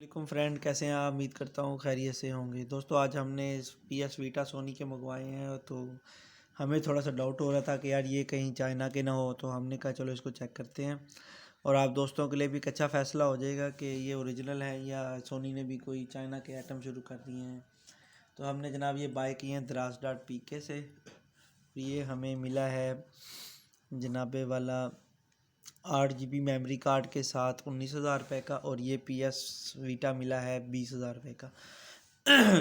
वालेकुम फ्रेंड, कैसे हैं आप? उम्मीद करता हूँ खैरियत से होंगे। दोस्तों आज हमने PS वीटा सोनी के मंगवाए हैं, तो हमें थोड़ा सा डाउट हो रहा था कि यार ये कहीं चाइना के ना हो, तो हमने कहा चलो इसको चेक करते हैं। और आप दोस्तों के लिए भी एक अच्छा फ़ैसला हो जाएगा कि ये ओरिजिनल है या सोनी ने भी कोई चाइना के आइटम शुरू कर दिए हैं। तो हमने जनाब ये बाय किए हैं द्रास.pk से। ये हमें मिला है जनाबे वाला 8 GB मेमोरी कार्ड के साथ 19,000 रुपये का, और ये PS वीटा मिला है 20,000 रुपये का।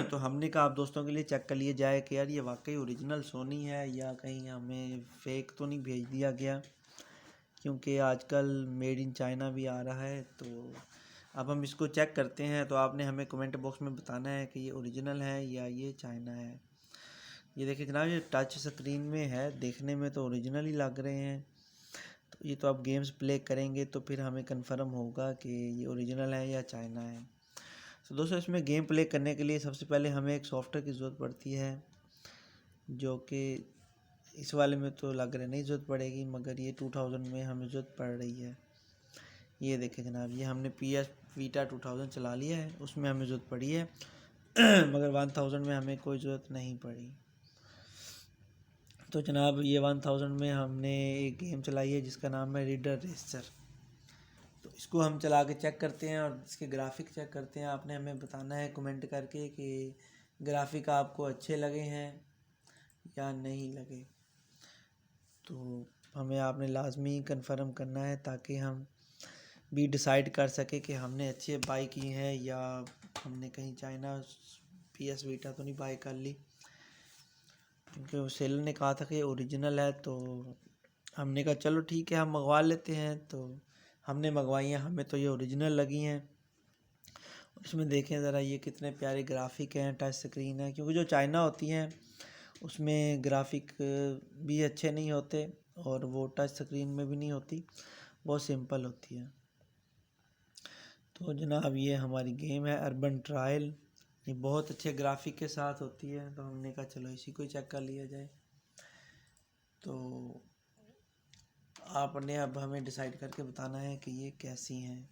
तो हमने कहा आप दोस्तों के लिए चेक कर लिया जाए कि यार ये वाकई ओरिजिनल सोनी है या कहीं हमें फ़ेक तो नहीं भेज दिया गया, क्योंकि आजकल मेड इन चाइना भी आ रहा है। तो अब हम इसको चेक करते हैं, तो आपने हमें कमेंट बॉक्स में बताना है कि ये ओरिजिनल है या ये चाइना है। ये देखिए जनाब, ये टच स्क्रीन में है, देखने में तो ओरिजिनल ही लग रहे हैं। तो ये तो आप गेम्स प्ले करेंगे तो फिर हमें कंफर्म होगा कि ये ओरिजिनल है या चाइना है। तो दोस्तों इसमें गेम प्ले करने के लिए सबसे पहले हमें एक सॉफ्टवेयर की ज़रूरत पड़ती है, जो कि इस वाले में तो लग रहा नहीं ज़रूरत पड़ेगी, मगर ये 2000 में हमें ज़रूरत पड़ रही है। ये देखें जनाब, ये हमने PS वीटा 2000 चला लिया है, उसमें हमें ज़रूरत पड़ी है मगर 1000 में हमें कोई ज़रूरत नहीं पड़ी। तो जनाब ये 1000 में हमने एक गेम चलाई है जिसका नाम है रीडर रेसर। तो इसको हम चला के चेक करते हैं और इसके ग्राफिक चेक करते हैं। आपने हमें बताना है कमेंट करके कि ग्राफिक आपको अच्छे लगे हैं या नहीं लगे। तो हमें आपने लाजमी कंफर्म करना है ताकि हम भी डिसाइड कर सके कि हमने अच्छे बाई की हैं या हमने कहीं चाइना PS वीटा तो नहीं बाई कर ली, क्योंकि वो सेलर ने कहा था कि ओरिजिनल है। तो हमने कहा चलो ठीक है हम मंगवा लेते हैं। तो हमने मंगवाई हैं, हमें तो ये ओरिजिनल लगी हैं। इसमें देखें ज़रा, ये कितने प्यारे ग्राफिक हैं, टच स्क्रीन है। क्योंकि जो चाइना होती हैं उसमें ग्राफिक भी अच्छे नहीं होते और वो टच स्क्रीन में भी नहीं होती, बहुत सिंपल होती है। तो जनाब ये हमारी गेम है अर्बन ट्रायल, ये बहुत अच्छे ग्राफिक के साथ होती है। तो हमने कहा चलो इसी को चेक कर लिया जाए। तो आपने अब हमें डिसाइड करके बताना है कि ये कैसी हैं।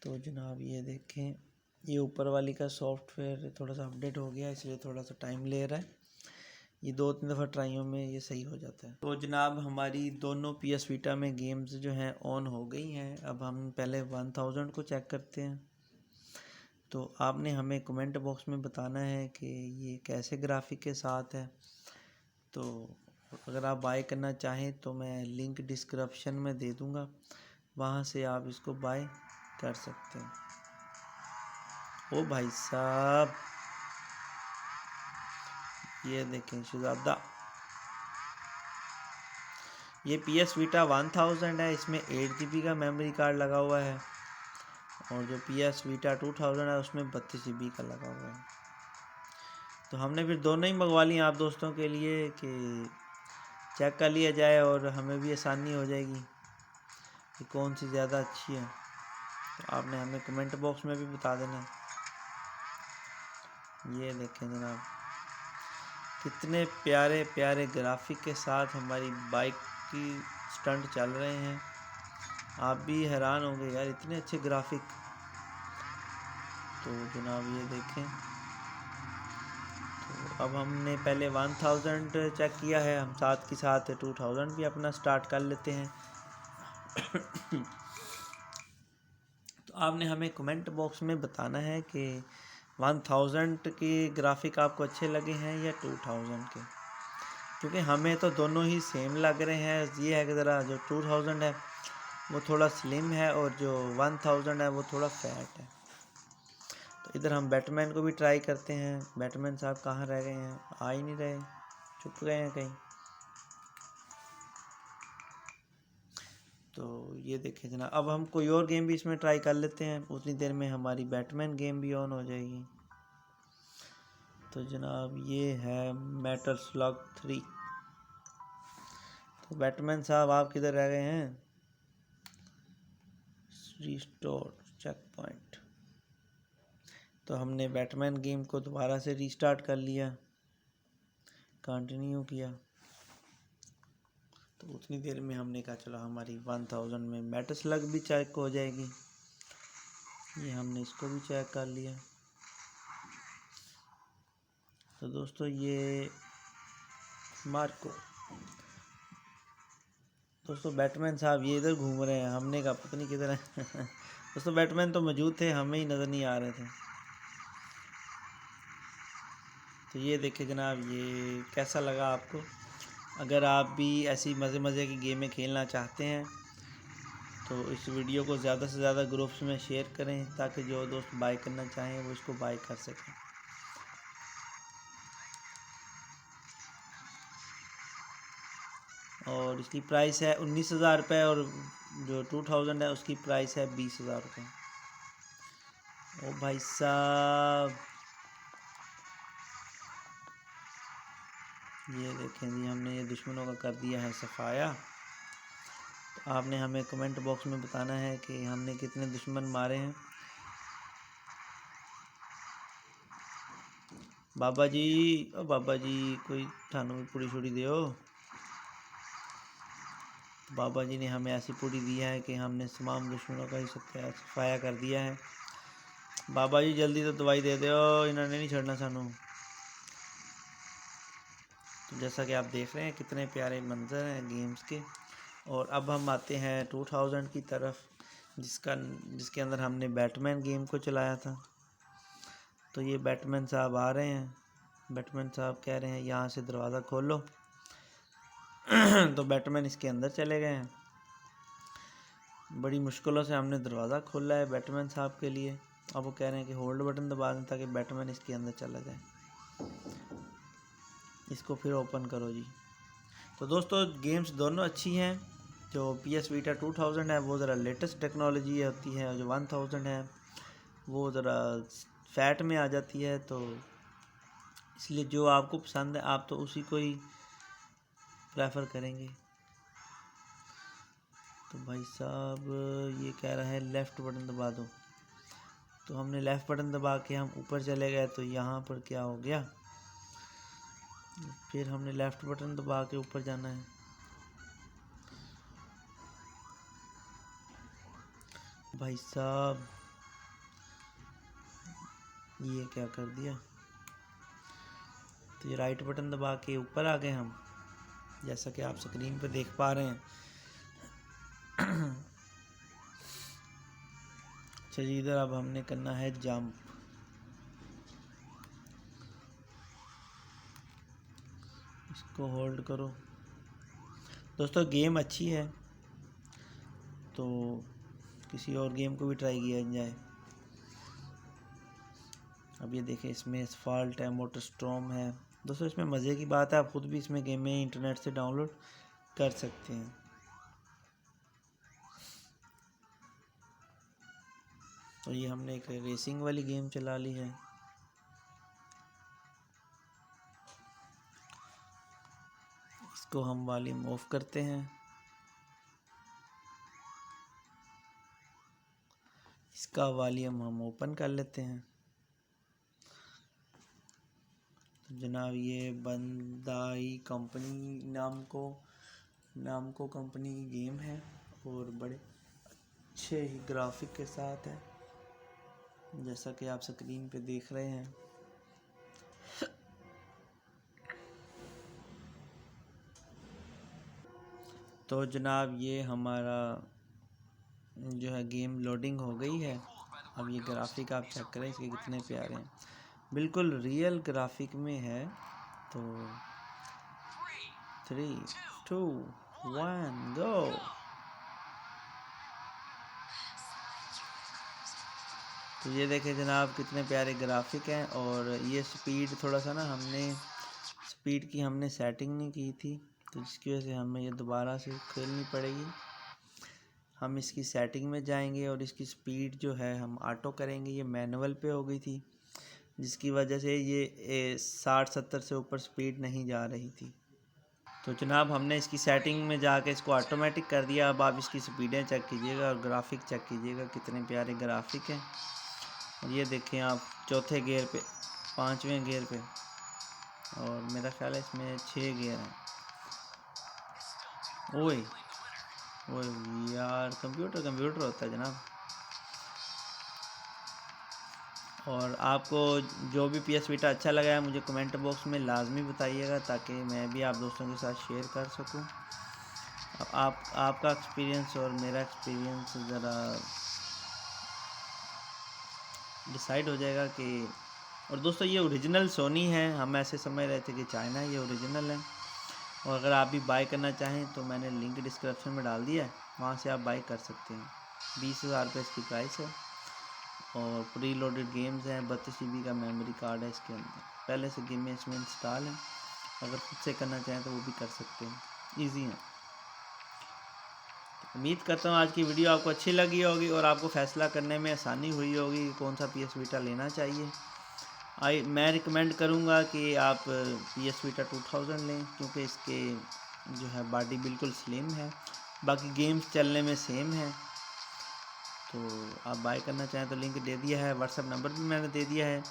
तो जनाब ये देखें, ये ऊपर वाली का सॉफ्टवेयर थोड़ा सा अपडेट हो गया, इसलिए थोड़ा सा टाइम ले रहा है। ये 2-3 दफ़ा ट्राइयों में ये सही हो जाता है। तो जनाब हमारी दोनों PS वीटा में गेम्स जो हैं ऑन हो गई हैं। अब हम पहले 1000 को चेक करते हैं। तो आपने हमें कमेंट बॉक्स में बताना है कि ये कैसे ग्राफिक के साथ है। तो अगर आप बाय करना चाहें तो मैं लिंक डिस्क्रिप्शन में दे दूँगा, वहाँ से आप इसको बाय कर सकते हैं। ओ भाई साहब, ये देखें शहज़ादा, ये PS वीटा 1000 है, इसमें 8 GB का मेमोरी कार्ड लगा हुआ है, और जो PS वीटा 2000 है उसमें 32 GB का लगा हुआ है। तो हमने फिर दोनों ही मंगवा लिए आप दोस्तों के लिए कि चेक कर लिया जाए और हमें भी आसानी हो जाएगी कि कौन सी ज़्यादा अच्छी है। तो आपने हमें कमेंट बॉक्स में भी बता देना। ये देखें जनाब, कितने प्यारे प्यारे ग्राफिक के साथ हमारी बाइक की स्टंट चल रहे हैं। आप भी हैरान होंगे यार, इतने अच्छे ग्राफिक। तो जनाब ये देखें, तो अब हमने पहले 1000 चेक किया है, हम साथ के साथ 2000 भी अपना स्टार्ट कर लेते हैं। तो आपने हमें कमेंट बॉक्स में बताना है कि 1000 के ग्राफिक आपको अच्छे लगे हैं या 2000 के, क्योंकि हमें तो दोनों ही सेम लग रहे हैं। ये है कि ज़रा जो 2000 है वो थोड़ा स्लिम है और जो 1000 है वो थोड़ा फैट है। तो इधर हम बैटमैन को भी ट्राई करते हैं। बैटमैन साहब कहाँ रह गए हैं? आ ही नहीं रहे, छुप गए हैं कहीं। तो ये देखें जनाब, अब हम कोई और गेम भी इसमें ट्राई कर लेते हैं, उतनी देर में हमारी बैटमैन गेम भी ऑन हो जाएगी। तो जनाब ये है मेटल स्लग 3। तो बैटमैन साहब आप किधर रह गए हैं? Restore check point. तो हमने बैटमैन गेम को दोबारा से रीस्टार्ट कर लिया, कंटिन्यू किया। तो उतनी देर में हमने कहा चलो हमारी 1000 में मेटल स्लग भी चेक हो जाएगी। ये हमने इसको भी चेक कर लिया। तो दोस्तों ये मार्को, दोस्तों बैटमैन साहब ये इधर घूम रहे हैं, हमने कहा पता नहीं किधर है। दोस्तों बैटमैन तो मौजूद थे, हमें ही नज़र नहीं आ रहे थे। तो ये देखिए जनाब, ये कैसा लगा आपको? अगर आप भी ऐसी मज़े मज़े की गेमें खेलना चाहते हैं तो इस वीडियो को ज़्यादा से ज़्यादा ग्रुप्स में शेयर करें, ताकि जो दोस्त बाय करना चाहें वो इसको बाय कर सकें। और इसकी प्राइस है 19,000 रुपये, और जो 2000 है उसकी प्राइस है 20,000 रुपये। ओ भाई साहब, ये देखें जी, हमने ये दुश्मनों का कर दिया है सफाया। तो आपने हमें कमेंट बॉक्स में बताना है कि हमने कितने दुश्मन मारे हैं। बाबा जी, ओ बाबा जी, कोई थानों में पूड़ी छुड़ी दो। बाबा जी ने हमें ऐसी पूड़ी दी है कि हमने तमाम दुश्मनों का ही सफाया कर दिया है। बाबा जी जल्दी तो दवाई दे दो, इन्होंने नहीं छोड़ना सानू। तो जैसा कि आप देख रहे हैं कितने प्यारे मंजर हैं गेम्स के। और अब हम आते हैं 2000 की तरफ, जिसके अंदर हमने बैटमैन गेम को चलाया था। तो ये बैटमैन साहब आ रहे हैं, बैटमैन साहब कह रहे हैं यहाँ से दरवाज़ा खोलो। तो बैटमैन इसके अंदर चले गए हैं। बड़ी मुश्किलों से हमने दरवाज़ा खोला है बैटमैन साहब के लिए। अब वो कह रहे हैं कि होल्ड बटन दबा दें ताकि बैटमैन इसके अंदर चला जाए। इसको फिर ओपन करो जी। तो दोस्तों गेम्स दोनों अच्छी हैं। जो PS Vita 2000 है वो ज़रा लेटेस्ट टेक्नोलॉजी होती है, और जो 1000 है वो ज़रा फैट में आ जाती है। तो इसलिए जो आपको पसंद है आप तो उसी को ही प्रेफर करेंगे। तो भाई साहब ये कह रहा है लेफ़्ट बटन दबा दो। तो हमने लेफ़्ट बटन दबा के हम ऊपर चले गए। तो यहाँ पर क्या हो गया, फिर हमने लेफ़्ट बटन दबा के ऊपर जाना है। भाई साहब ये क्या कर दिया। तो ये राइट बटन दबा के ऊपर आ गए हम, जैसा कि आप स्क्रीन पे देख पा रहे हैं। चलिए इधर अब हमने करना है जंप। इसको होल्ड करो। दोस्तों गेम अच्छी है, तो किसी और गेम को भी ट्राई किया जाए। अब ये देखें, इसमें एसफाल्ट है, मोटर स्टॉर्म है। दोस्तों इसमें मज़े की बात है, आप खुद भी इसमें गेमें इंटरनेट से डाउनलोड कर सकते हैं। तो ये हमने एक रेसिंग वाली गेम चला ली है। इसको हम वॉल्यूम ऑफ करते हैं। इसका वॉल्यूम हम ओपन कर लेते हैं। तो जनाब ये बंदाई कंपनी नाम को कंपनी की गेम है, और बड़े अच्छे ही ग्राफिक के साथ है, जैसा कि आप स्क्रीन पे देख रहे हैं। तो जनाब ये हमारा जो है गेम लोडिंग हो गई है। अब ये ग्राफिक आप चेक करें इसके कितने प्यारे हैं, बिल्कुल रियल ग्राफिक में है। तो 3, 2, 1 गो। तो ये देखें जनाब कितने प्यारे ग्राफिक हैं। और ये स्पीड थोड़ा सा ना, हमने स्पीड की हमने सेटिंग नहीं की थी, तो जिसकी वजह से हमें ये दोबारा से खेलनी पड़ेगी। हम इसकी सेटिंग में जाएंगे और इसकी स्पीड जो है हम ऑटो करेंगे। ये मैनुअल पे हो गई थी, जिसकी वजह से ये 60-70 से ऊपर स्पीड नहीं जा रही थी। तो जनाब हमने इसकी सेटिंग में जाके इसको ऑटोमेटिक कर दिया। अब आप इसकी स्पीडें चेक कीजिएगा और ग्राफिक चेक कीजिएगा, कितने प्यारे ग्राफिक हैं। और ये देखें आप, चौथे गियर पे, 5वें गियर पे, और मेरा ख्याल है इसमें 6 गियर हैं। ओए ओए यार, कंप्यूटर होता है जनाब। और आपको जो भी PS वीटा अच्छा लगा है मुझे कमेंट बॉक्स में लाजमी बताइएगा, ताकि मैं भी आप दोस्तों के साथ शेयर कर सकूं। आपका एक्सपीरियंस और मेरा एक्सपीरियंस ज़रा डिसाइड हो जाएगा कि। और दोस्तों ये ओरिजिनल सोनी है, हम ऐसे समझ रहे थे कि चाइना ये ओरिजिनल है। और अगर आप भी बाय करना चाहें तो मैंने लिंक डिस्क्रिप्शन में डाल दिया है, वहाँ से आप बाय कर सकते हैं। 20,000 रुपये इसकी प्राइस है और प्री लोडेड गेम्स हैं। 32 GB का मेमोरी कार्ड है इसके अंदर। पहले से गेम में इसमें इंस्टॉल है, अगर खुद से करना चाहें तो वो भी कर सकते हैं, ईजी है। उम्मीद करता हूँ आज की वीडियो आपको अच्छी लगी होगी और आपको फ़ैसला करने में आसानी हुई होगी कि कौन सा PS वीटा लेना चाहिए। मैं रिकमेंड करूँगा कि आप PS वीटा 2000 लें, क्योंकि इसके जो है बॉडी बिल्कुल स्लिम है, बाकी गेम्स चलने में सेम है। तो आप बाय करना चाहें तो लिंक दे दिया है, व्हाट्सएप नंबर भी मैंने दे दिया है,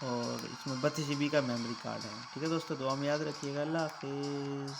और इसमें 32 GB का मेमोरी कार्ड है। ठीक है दोस्तों, दुआ में याद रखिएगा। अल्लाह हाफिज़।